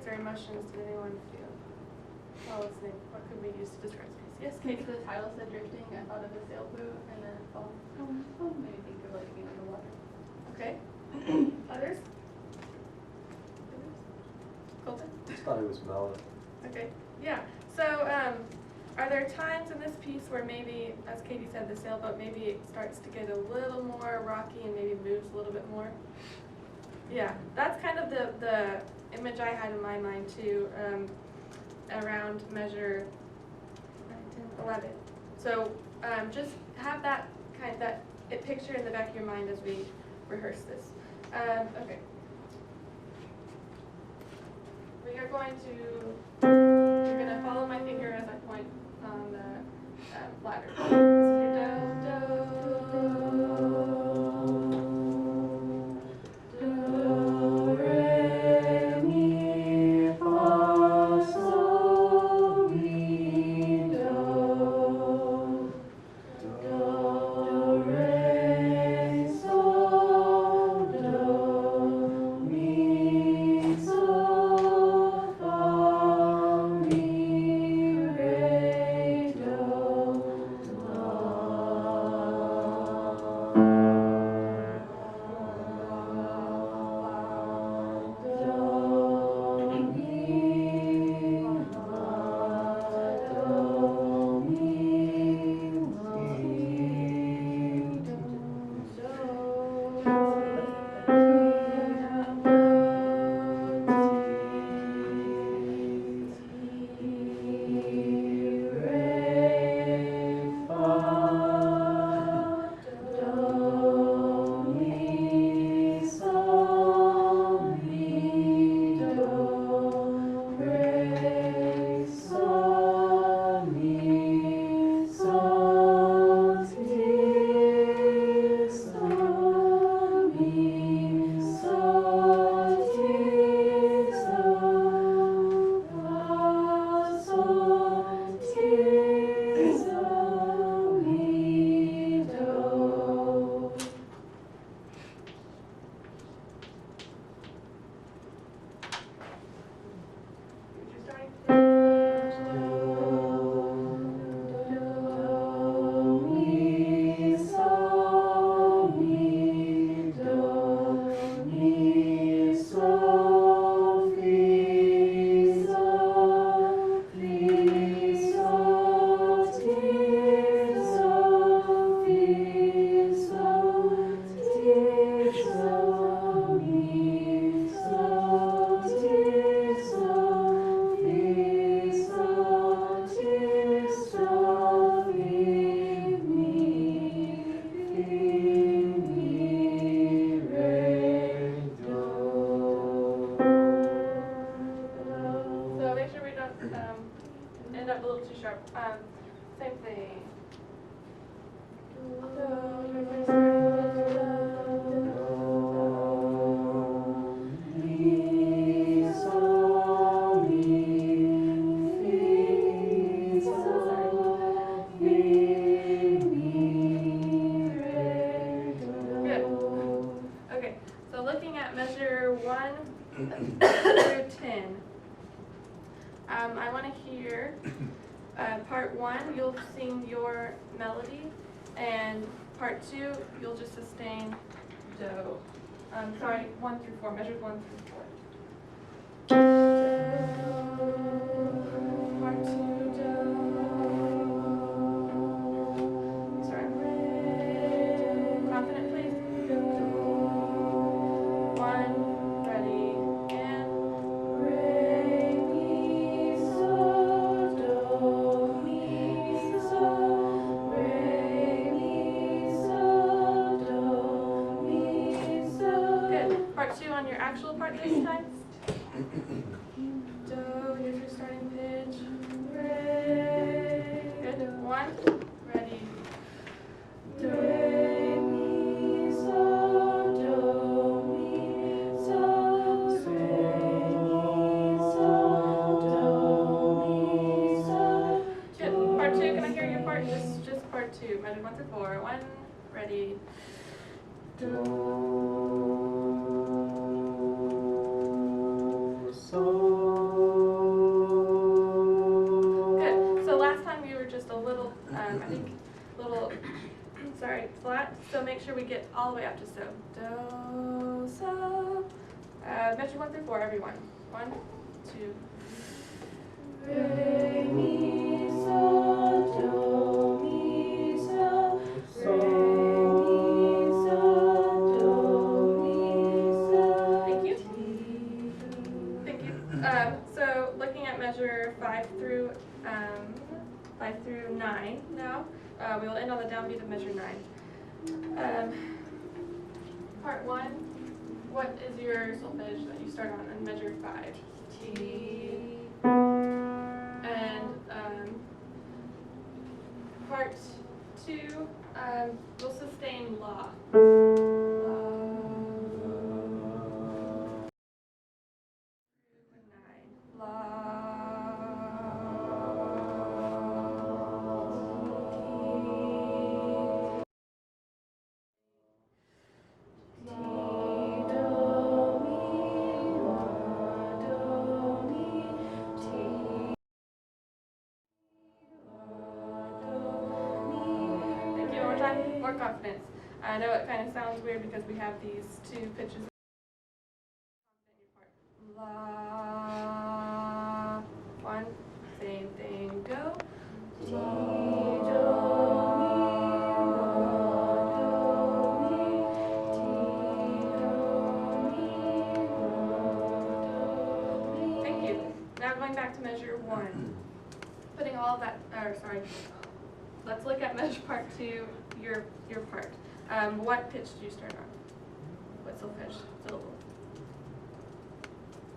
or emotions did anyone feel while listening? What could we use to describe space? Yes, Katie? The title said drifting. I thought of a sailboat and then it falls. Made me think of like being underwater. Okay. Others? Colton? I just thought it was mellow. Okay. Yeah. So, are there times in this piece where maybe, as Katie said, the sailboat maybe it starts to get a little more rocky and maybe moves a little bit more? Yeah, that's kind of the image I had in my mind too, around measure 9, 10, 11. So just have that picture in the back of your mind as we rehearse this. Okay. We are going to, you're going to follow my finger as I point on the ladder. This is your do, re, mi, fa, sol, mi, do, re, sol, do, mi, sol, fa, mi, re, do, So make sure we don't end up a little too sharp. Same thing. Good. Okay, so looking at measure 1 through 10. I want to hear part 1, you'll sing your melody, and part 2, you'll just sustain do. Sorry, 1 through 4, measures 1 through 4. Part 2, do. Sorry. Confident, please. 1, ready, and re, mi, sol, do, mi, sol, re, mi, sol, do, mi, sol. Good. Part 2 on your actual part this time. Do, here's your starting pitch. Re. Good. 1, ready. Re, mi, sol, do, mi, sol, re, mi, sol, do, mi, sol. Good. Part 2, can I hear your part? Just part 2. Measure 1 through 4. 1, ready. Do, sol. flat, so make sure we get all the way up to so. Do, so. Measure 1 through 4, everyone. 1, 2. Re, mi, so, do, mi, so. Re, mi, so, do, mi, so. Thank you. Thank you. So looking at measure 5 through 9 now. We will end on the downbeat of measure 9. Part 1. What is your solfege that you start on measure 5? T. And part 2, we'll sustain la. More confidence. I know it kind of sounds weird because we have these 2 pitches. La. 1, same thing, go. Ti, do, mi, la, do, mi, ti, do, mi, la, do, mi. Thank you. Now going back to measure 1. Putting all of that, let's look at measure part 2, your part. What pitch do you start on? What solfege syllable?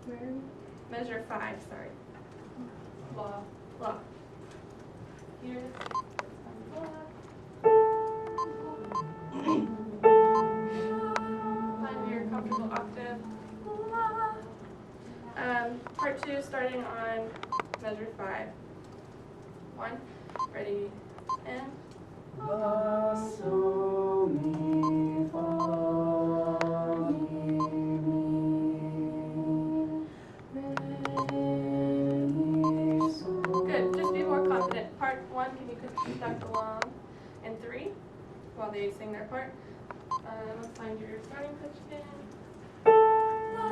Where? Measure 5, sorry. La. La. Here. La. Find your comfortable octave. La. Part 2, starting on measure 5. 1, ready, and. La, so, mi, fa, mi, re, mi, so. Good, just be more confident. Part 1, can you conduct along in 3 while they sing their part? Let's find your starting pitch again. La.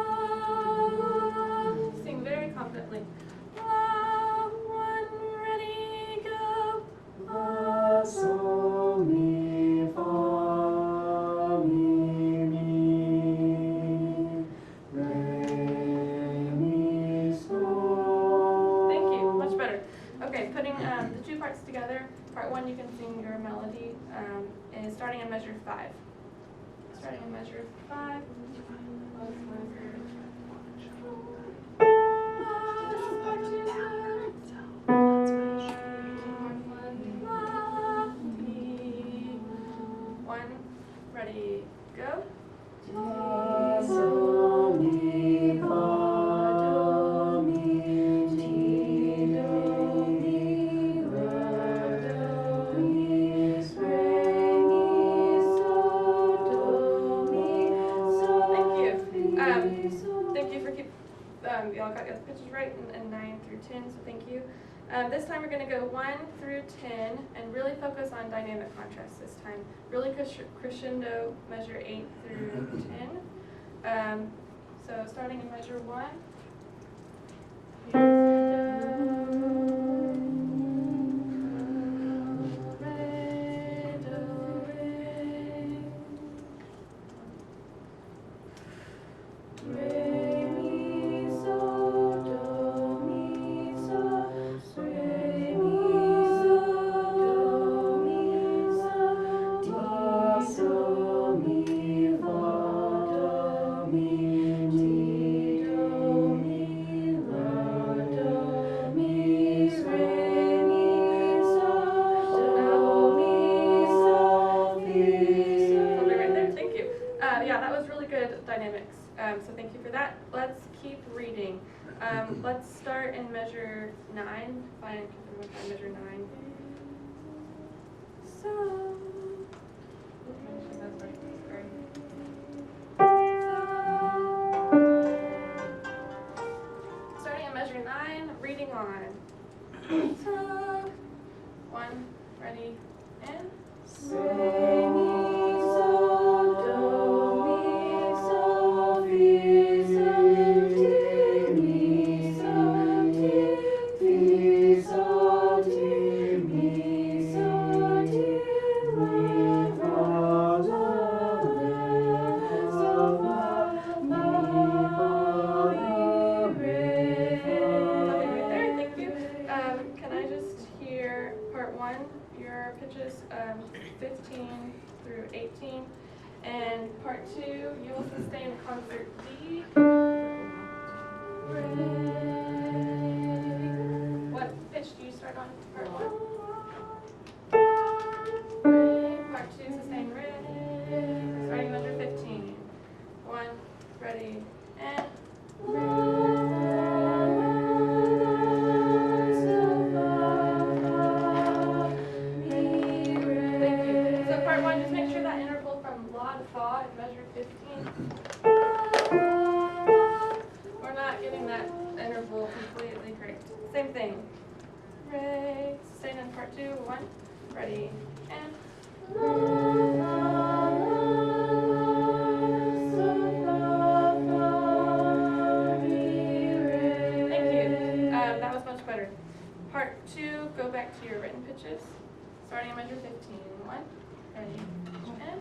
Sing very confidently. La, 1, ready, go. La, so, mi, fa, mi, re, mi, so. Thank you, much better. Okay, putting the 2 parts together. Part 1, you can sing your melody, and starting in measure 5. Starting in measure 5. Ready, go. La, so, mi, fa, do, mi, ti, do, mi, la, do, mi, re, mi, so, do, mi, so. Thank you. Thank you for y'all got your pitches right in 9 through 10, so thank you. This time we're going to go 1 through 10 and really focus on dynamic contrast this time. Really crescendo measure 8 through 10. So starting in measure 1. Yeah, that was really good dynamics. So thank you for that. Let's keep reading. Let's start in measure 9. Find measure 9. So. Starting in measure 9, reading on. So, 1, ready, and. 15 through 18. And part 2, you will sustain concert D. Re. What pitch do you start on? Part 1. Re. Part 2, sustain re. Starting measure 15. 1, ready, and Thank you. So part 1, just make sure that interval from la to fa in measure 15. We're not getting that interval completely correct. Same thing. Re, sustain in part 2. 1, ready, and Thank you. That was much better. Part 2, go back to your written pitches. Starting in measure 15. 1, ready, and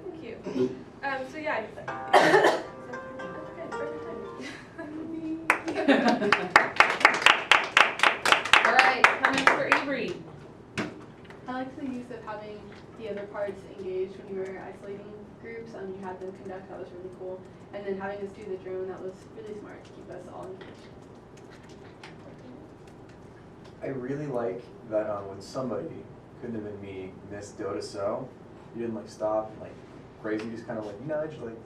Thank you. So yeah. Okay, perfect timing. All right, comments for Avery. I like the use of having the other parts engaged when you were isolating groups. You had them conduct, that was really cool. And then having us do the drone, that was really smart to keep us all engaged. I really like that when somebody, couldn't have been me, missed do to so, you didn't like stop and like crazy, you just kind of like nudge, like,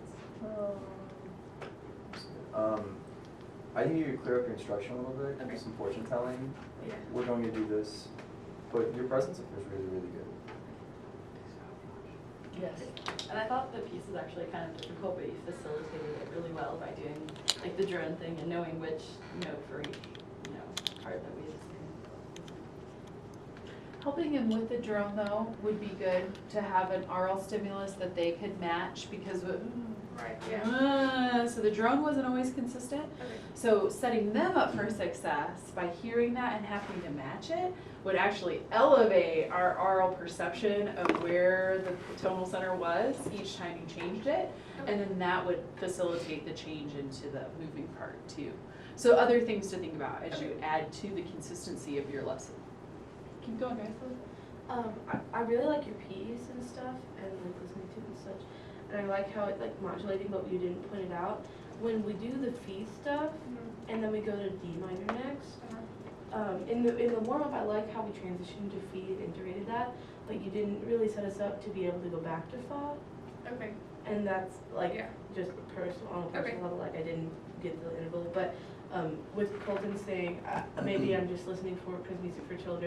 I think you could clear up your instruction a little bit, Okay. do some fortune telling. Yeah. We're going to do this, but your presence up there is really, really good. Yes, and I thought the piece was actually kind of difficult, but you facilitated it really well by doing like the drone thing and knowing which note for each, part that we just Helping him with the drone though would be good to have an oral stimulus that they could match because Right, yeah. so the drone wasn't always consistent. Okay. So setting them up for success by hearing that and having to match it would actually elevate our oral perception of where the tonal center was each time you changed it. And then that would facilitate the change into the moving part too. So other things to think about as you add to the consistency of your lesson. Keep going, guys. I really like your P's and stuff, and like listening to it and such. And I like how it like modulating, but you didn't point it out. When we do the fee stuff, and then we go to D minor next. In the warm up, I like how we transitioned to fee and integrated that, but you didn't really set us up to be able to go back to fa. Okay. And that's like Yeah. just personal on a personal Okay. level. Like I didn't get the interval, but with Colton saying maybe I'm just listening for because music for children.